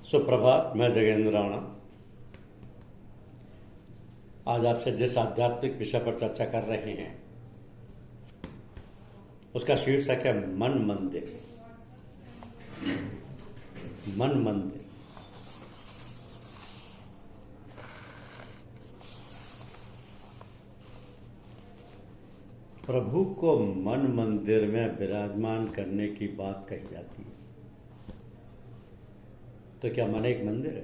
सुप्रभात। मैं जगेंद्र राणा आज आपसे जिस आध्यात्मिक विषय पर चर्चा कर रहे हैं उसका शीर्षक है मन मंदिर। मन मंदिर। प्रभु को मन मंदिर में विराजमान करने की बात कही जाती है। तो क्या मन एक मंदिर है?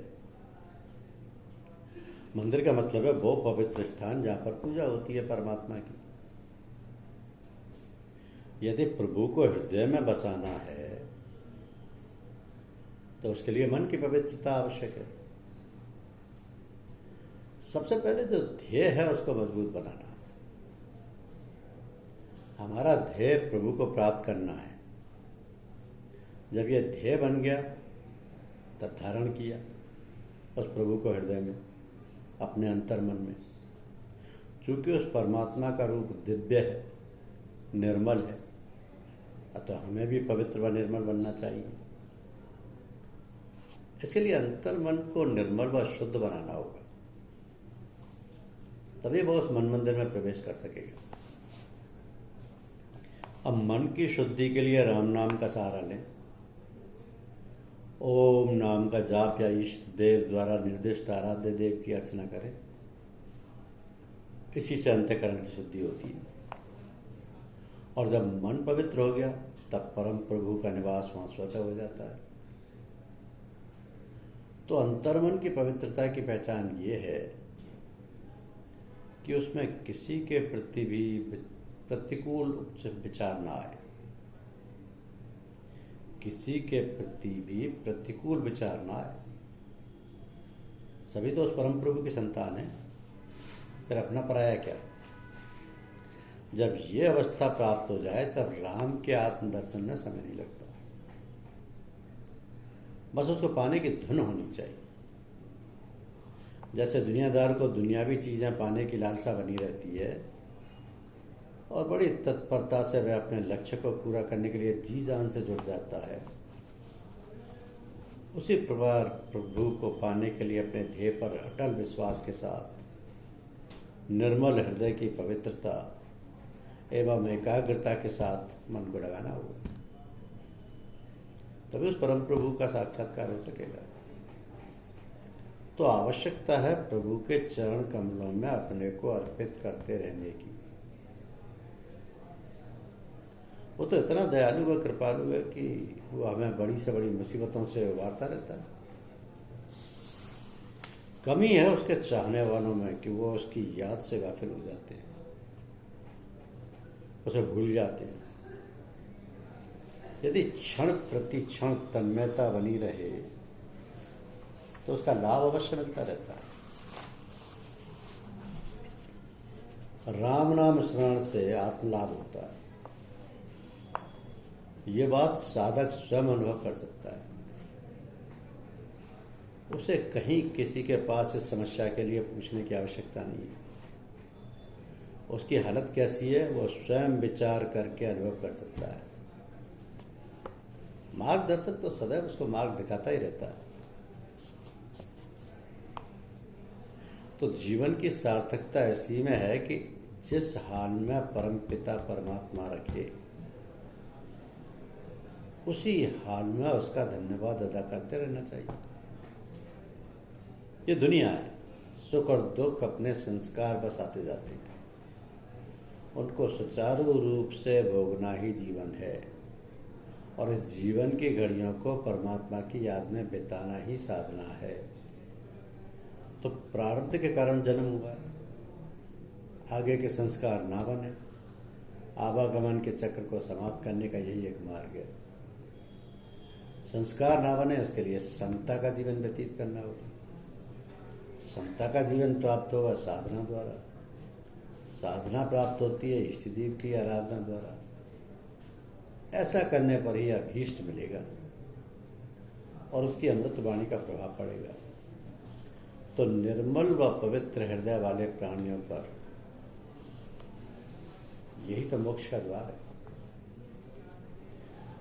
मंदिर का मतलब है वो पवित्र स्थान जहां पर पूजा होती है परमात्मा की। यदि प्रभु को हृदय में बसाना है तो उसके लिए मन की पवित्रता आवश्यक है। सबसे पहले जो ध्येय है उसको मजबूत बनाना है। हमारा ध्येय प्रभु को प्राप्त करना है। जब यह ध्येय बन गया तब धारण किया उस प्रभु को हृदय में, अपने अंतर्मन में। चूंकि उस परमात्मा का रूप दिव्य है, निर्मल है, अतः हमें भी पवित्र व निर्मल बनना चाहिए। इसके लिए अंतर्मन को निर्मल व शुद्ध बनाना होगा, तभी वह उस मन मंदिर में प्रवेश कर सकेगा। अब मन की शुद्धि के लिए राम नाम का सहारा लें। ओम नाम का जाप या इष्ट देव द्वारा निर्दिष्ट आराध्य देव की अर्चना करें। इसी से अंतःकरण की शुद्धि होती है। और जब मन पवित्र हो गया तब परम प्रभु का निवास वहां स्वतः हो जाता है। तो अंतर्मन की पवित्रता की पहचान ये है कि उसमें किसी के प्रति भी प्रतिकूल विचार ना आए। किसी के प्रति भी प्रतिकूल विचार ना आए। सभी तो उस परम प्रभु की संतान है, फिर अपना पराया क्या? जब ये अवस्था प्राप्त हो जाए तब राम के आत्मदर्शन में समय नहीं लगता। बस उसको पाने की धुन होनी चाहिए। जैसे दुनियादार को दुनियावी चीजें पाने की लालसा बनी रहती है और बड़ी तत्परता से वह अपने लक्ष्य को पूरा करने के लिए जी जान से जुट जाता है, उसी प्रकार प्रभु को पाने के लिए अपने ध्येय पर अटल विश्वास के साथ निर्मल हृदय की पवित्रता एवं एकाग्रता के साथ मन को लगाना होगा। तभी उस परम प्रभु का साक्षात्कार हो सकेगा। तो आवश्यकता है प्रभु के चरण कमलों में अपने को अर्पित करते रहने की। वो तो इतना दयालु व कृपालु है कि वो हमें बड़ी से बड़ी मुसीबतों से उबारता रहता है। कमी है उसके चाहने वालों में कि वो उसकी याद से गाफिल हो जाते हैं, उसे भूल जाते हैं। यदि क्षण प्रति क्षण तन्मयता बनी रहे तो उसका लाभ अवश्य मिलता रहता है। राम नाम स्मरण से आत्मलाभ होता है। ये बात साधक स्वयं अनुभव कर सकता है। उसे कहीं किसी के पास इस समस्या के लिए पूछने की आवश्यकता नहीं है। उसकी हालत कैसी है वो स्वयं विचार करके अनुभव कर सकता है। मार्गदर्शक तो सदैव उसको मार्ग दिखाता ही रहता है। तो जीवन की सार्थकता ऐसी में है कि जिस हाल में परमपिता परमात्मा रखे उसी हाल में उसका धन्यवाद अदा करते रहना चाहिए। ये दुनिया है, सुख और दुख अपने संस्कार बस आते जाते हैं। उनको सुचारू रूप से भोगना ही जीवन है और इस जीवन की घड़ियों को परमात्मा की याद में बिताना ही साधना है। तो प्रारब्ध के कारण जन्म हुआ है, आगे के संस्कार ना बने, आवागमन के चक्र को समाप्त करने का यही एक मार्ग है। संस्कार ना बने इसके लिए समता का जीवन व्यतीत करना होगा। समता का जीवन प्राप्त होगा साधना द्वारा। साधना प्राप्त होती है इष्ट देव की आराधना द्वारा। ऐसा करने पर ही अभीष्ट मिलेगा और उसकी अमृत वाणी का प्रभाव पड़ेगा। तो निर्मल व पवित्र हृदय वाले प्राणियों पर यही तो मोक्ष का द्वार है।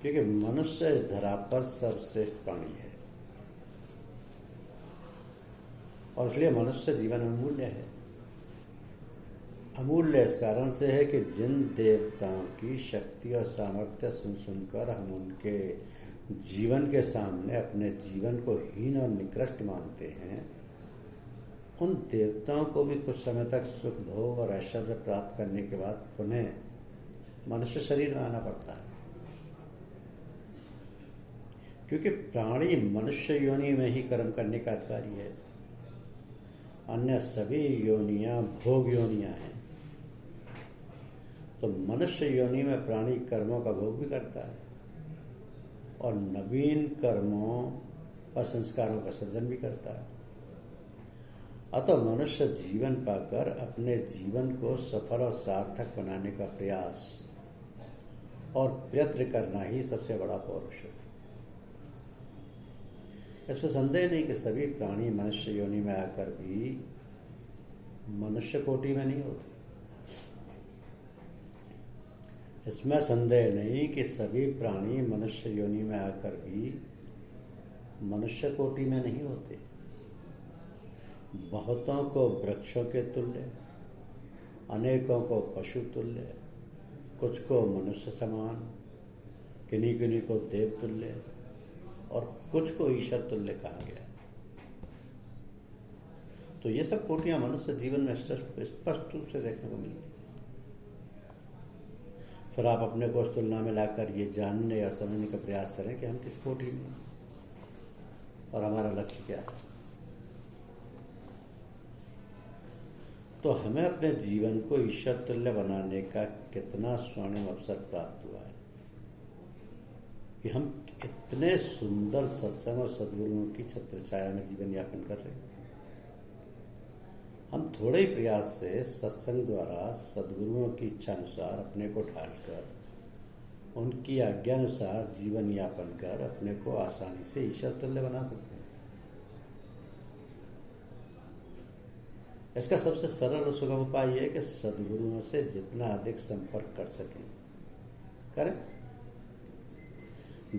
क्योंकि मनुष्य इस धरा पर सर्वश्रेष्ठ प्राणी है। और इसलिए मनुष्य जीवन अमूल्य है। अमूल्य इस कारण से है कि जिन देवताओं की शक्ति और सामर्थ्य सुन सुनकर हम उनके जीवन के सामने अपने जीवन को हीन और निकृष्ट मानते हैं, उन देवताओं को भी कुछ समय तक सुख भोग और ऐश्वर्य प्राप्त करने के बाद पुनः मनुष्य शरीर में आना पड़ता है, क्योंकि प्राणी मनुष्य योनि में ही कर्म करने का अधिकारी है। अन्य सभी योनियां भोग योनियां हैं। तो मनुष्य योनि में प्राणी कर्मों का भोग भी करता है और नवीन कर्मों और संस्कारों का सृजन भी करता है। अतः मनुष्य जीवन पाकर अपने जीवन को सफल और सार्थक बनाने का प्रयास और प्रयत्न करना ही सबसे बड़ा पौरुष है। इसमें संदेह नहीं कि सभी प्राणी मनुष्य योनि में आकर भी मनुष्य कोटि में नहीं होते। इसमें संदेह नहीं कि सभी प्राणी मनुष्य योनि में आकर भी मनुष्य कोटि में नहीं होते। बहुतों को वृक्षों के तुल्य, अनेकों को पशु तुल्य, कुछ को मनुष्य समान, किन्हीं किन्हीं को देव तुल्य और कुछ को ईश्वर तुल्य कहा गया। तो ये सब कोटियां मनुष्य जीवन में स्पष्ट रूप से देखने को मिलती है। फिर आप अपने को उस तुलना में लाकर ये जानने और समझने का प्रयास करें कि हम किस कोटि में और हमारा लक्ष्य क्या है। तो हमें अपने जीवन को ईश्वर तुल्य बनाने का कितना स्वर्णिम अवसर प्राप्त हुआ है कि हम इतने सुंदर सत्संग और सद्गुरुओं की छत्र छाया में जीवन यापन कर रहे हैं। हम थोड़े ही प्रयास से सत्संग द्वारा सद्गुरुओं की इच्छा अनुसार अपने को ढालकर उनकी आज्ञानुसार जीवन यापन कर अपने को आसानी से ईश्वर तुल्य बना सकते हैं। इसका सबसे सरल और सुगम उपाय यह है कि सद्गुरुओं से जितना अधिक संपर्क कर सकें करें।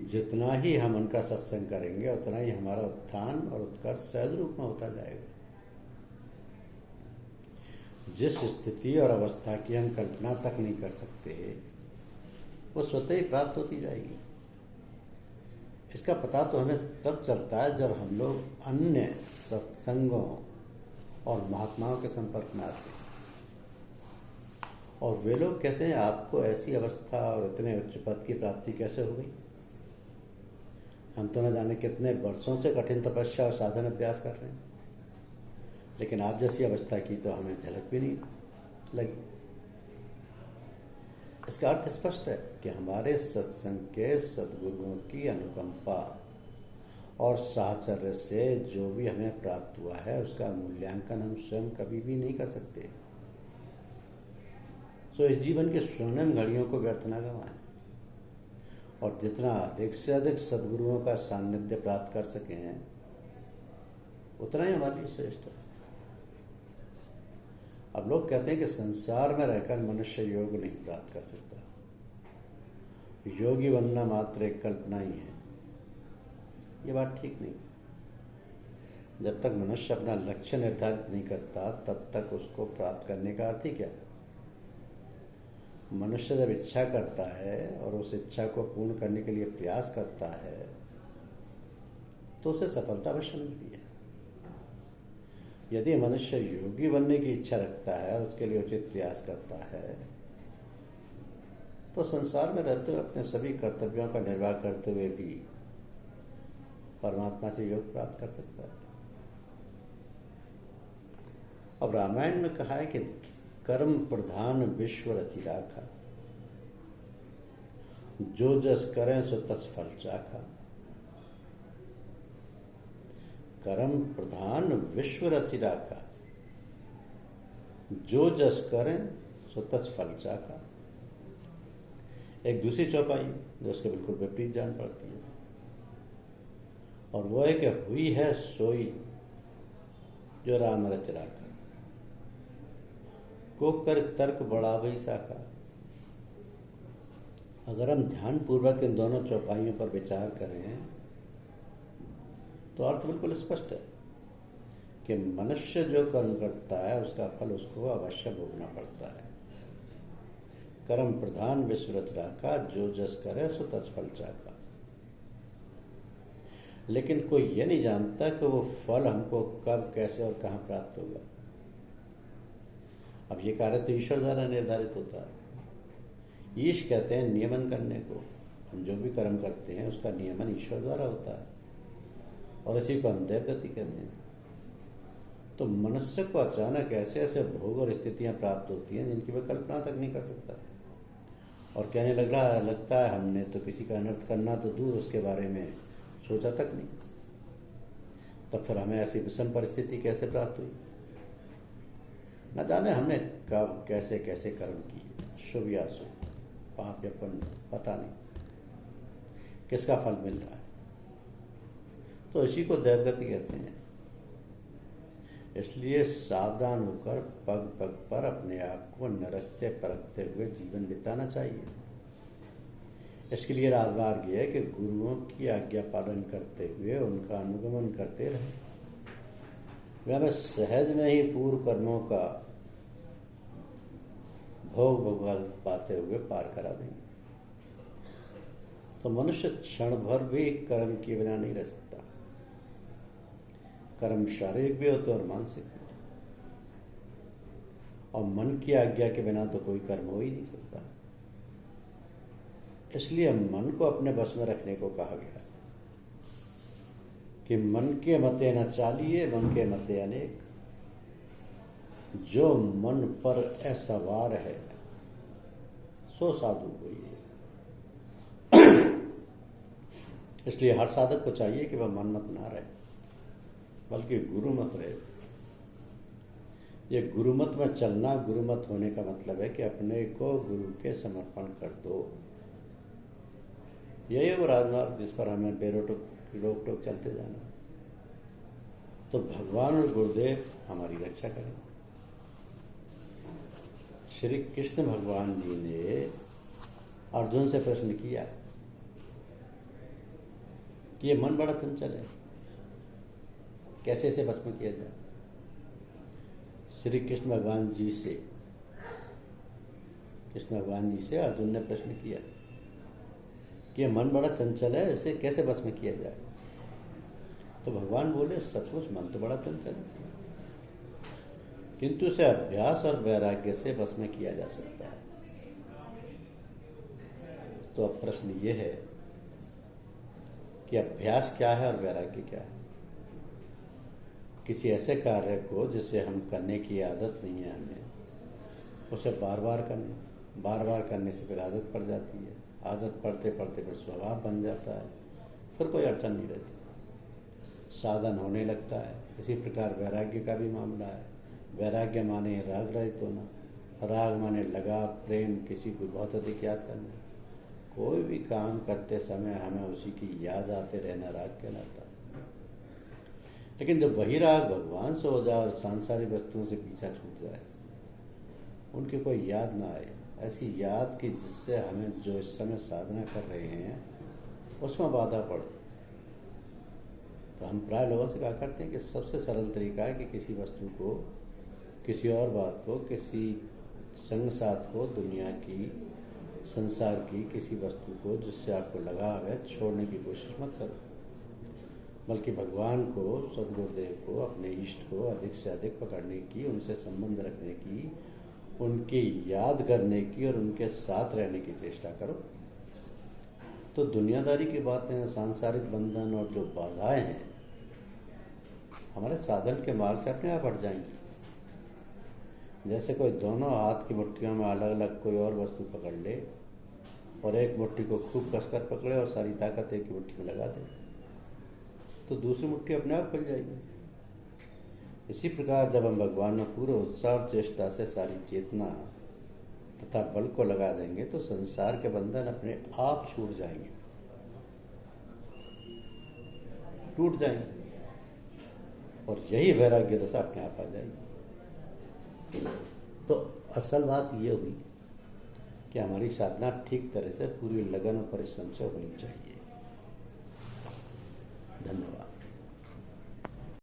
जितना ही हम उनका सत्संग करेंगे उतना ही हमारा उत्थान और उत्कर्ष सहज रूप में होता जाएगा। जिस स्थिति और अवस्था की हम कल्पना तक नहीं कर सकते वो स्वतः ही प्राप्त होती जाएगी। इसका पता तो हमें तब चलता है जब हम लोग अन्य सत्संगों और महात्माओं के संपर्क में आते हैं और वे लोग कहते हैं आपको ऐसी अवस्था और इतने उच्च पद की प्राप्ति कैसे हो गई। हम तो न जाने कितने वर्षों से कठिन तपस्या और साधन अभ्यास कर रहे हैं, लेकिन आप जैसी अवस्था की तो हमें झलक भी नहीं लगी। इसका अर्थ स्पष्ट है कि हमारे सत्संग के सद्गुरुओं की अनुकंपा और साहचर्य से जो भी हमें प्राप्त हुआ है उसका मूल्यांकन हम स्वयं कभी भी नहीं कर सकते। सो इस जीवन के स्वर्णिम घड़ियों को व्यर्थ न गंवाएं और जितना अधिक से अधिक सद्गुरुओं का सानिध्य प्राप्त कर सकें उतना ही हमारे लिए श्रेष्ठ है। अब लोग कहते हैं कि संसार में रहकर मनुष्य योग नहीं प्राप्त कर सकता, योगी बनना मात्र एक कल्पना ही है। ये बात ठीक नहीं। जब तक मनुष्य अपना लक्ष्य निर्धारित नहीं करता तब तक उसको प्राप्त करने का अर्थ ही क्या है। मनुष्य जब इच्छा करता है और उस इच्छा को पूर्ण करने के लिए प्रयास करता है तो उसे सफलता अवश्य मिलती है। यदि मनुष्य योगी बनने की इच्छा रखता है और उसके लिए उचित प्रयास करता है तो संसार में रहते हुए अपने सभी कर्तव्यों का निर्वाह करते हुए भी परमात्मा से योग प्राप्त कर सकता है। अब रामायण में कहा है कि कर्म प्रधान विश्व रचि राखा, जो जस करें सो तस फल चाखा। कर्म प्रधान विश्व रचि राखा, जो जस करें सो तस फल चाखा। एक दूसरी चौपाई जो उसके बिल्कुल विपरीत जान पड़ती है और वो है कि हुई है सोई जो राम रच राखा, को कर तर्क बढ़ावई साखा। अगर हम ध्यान पूर्वक इन दोनों चौपाइयों पर विचार करें तो अर्थ बिल्कुल स्पष्ट है कि मनुष्य जो कर्म करता है उसका फल उसको अवश्य भोगना पड़ता है। कर्म प्रधान विश्व रचना का, जो जस करे सो तस फल चाका। लेकिन कोई ये नहीं जानता कि वो फल हमको कब, कैसे और कहाँ प्राप्त होगा। अब ये कार्य तो ईश्वर द्वारा निर्धारित होता है। ईश कहते हैं नियमन करने को। हम जो भी कर्म करते हैं उसका नियमन ईश्वर द्वारा होता है और इसी को हम दैव गति कहते हैं। तो मनुष्य को अचानक ऐसे ऐसे भोग और स्थितियां प्राप्त होती हैं जिनकी वह कल्पना तक नहीं कर सकता, और कहने लगता है हमने तो किसी का अनर्थ करना तो दूर, उसके बारे में सोचा तक नहीं। तब फिर हमें ऐसी विषम परिस्थिति कैसे प्राप्त हुई? न जाने हमने कब कैसे कैसे कर्म किए, शुभ या अशुभ, पाप या पुण्य, पता नहीं किसका फल मिल रहा है। तो इसी को दैवगति कहते हैं। इसलिए सावधान होकर पग पग पर अपने आप को निरखते परखते हुए जीवन बिताना चाहिए। इसके लिए राजमार्ग ये है कि गुरुओं की आज्ञा पालन करते हुए उनका अनुगमन करते रहे। वे हमें सहज में ही पूर्व कर्मों का भोग भोगा पाते हुए पार करा देंगे। तो मनुष्य क्षण भर भी कर्म किए बिना नहीं रह सकता। कर्म शारीरिक भी होते और मानसिक भी, और मन की आज्ञा के बिना तो कोई कर्म हो ही नहीं सकता। इसलिए मन को अपने बस में रखने को कहा गया है कि मन के मते न चालिए, मन के मते अनेक। जो मन पर असवार है सो साधु कोई एक। इसलिए हर साधक को चाहिए कि वह मनमत ना रहे, बल्कि गुरुमत रहे। ये गुरुमत में चलना, गुरुमत होने का मतलब है कि अपने को गुरु के समर्पण कर दो। यही है वो राजमार्ग जिस पर हमें बेरोक टोक चलते जाना। तो भगवान और गुरुदेव हमारी रक्षा करें। श्री कृष्ण भगवान जी ने अर्जुन से प्रश्न किया कि ये मन बड़ा चंचल है, कैसे इसे भस्म किया जाए। श्री कृष्ण भगवान जी से अर्जुन ने प्रश्न किया कि यह मन बड़ा चंचल है, इसे कैसे भस्म किया जाए। तो भगवान बोले, सचमुच मन तो बड़ा चंचल है, किंतु इसे अभ्यास और वैराग्य से भस्म किया जा सकता है। तो अब प्रश्न ये है कि अभ्यास क्या है और वैराग्य क्या है। किसी ऐसे कार्य को जिसे हम करने की आदत नहीं है हमें, उसे बार बार करने से फिर आदत पड़ जाती है। आदत पड़ते पड़ते फिर स्वभाव बन जाता है, फिर कोई अड़चन नहीं रहती, साधन होने लगता है। इसी प्रकार वैराग्य का भी मामला है। वैराग्य माने राग रहित होना, राग माने लगाव, प्रेम, किसी को बहुत अधिक याद करना। कोई भी काम करते समय हमें उसी की याद आते रहना राग कहलाता है। लेकिन जब वही राग भगवान से हो जाए और सांसारिक वस्तुओं से पीछा छूट जाए, उनकी कोई याद ना आए, ऐसी याद की जिससे हमें जो इस समय साधना कर रहे हैं उसमें बाधा पड़े, तो हम प्राय लोगों से कहा करते हैं कि सबसे सरल तरीका है कि किसी वस्तु को, किसी और बात को, किसी संग साथ को, दुनिया की, संसार की किसी वस्तु को जिससे आपको लगाव है, छोड़ने की कोशिश मत करो, बल्कि भगवान को, सद्गुरुदेव को, अपने इष्ट को अधिक से अधिक पकड़ने की, उनसे संबंध रखने की, उनकी याद करने की और उनके साथ रहने की चेष्टा करो। तो दुनियादारी की बातें, सांसारिक बंधन और जो बाधाएं हैं हमारे साधन के मार्ग से अपने आप हट जाएंगी। जैसे कोई दोनों हाथ की मुट्ठियों में अलग अलग कोई और वस्तु पकड़ ले और एक मुट्ठी को खूब कसकर पकड़े और सारी ताकत एक ही मुट्ठी में लगा दे, तो दूसरी मुट्ठी अपने आप खुल जाएगी। इसी प्रकार जब हम भगवान में पूरे उत्साह और चेष्टा से सारी चेतना तथा बल को लगा देंगे तो संसार के बंधन अपने आप छूट जाएंगे, टूट जाएंगे, और यही वैराग्य दशा अपने आप आ जाएगी। तो असल बात ये हुई कि हमारी साधना ठीक तरह से पूरी लगन और परिश्रम से होनी चाहिए। धन्यवाद।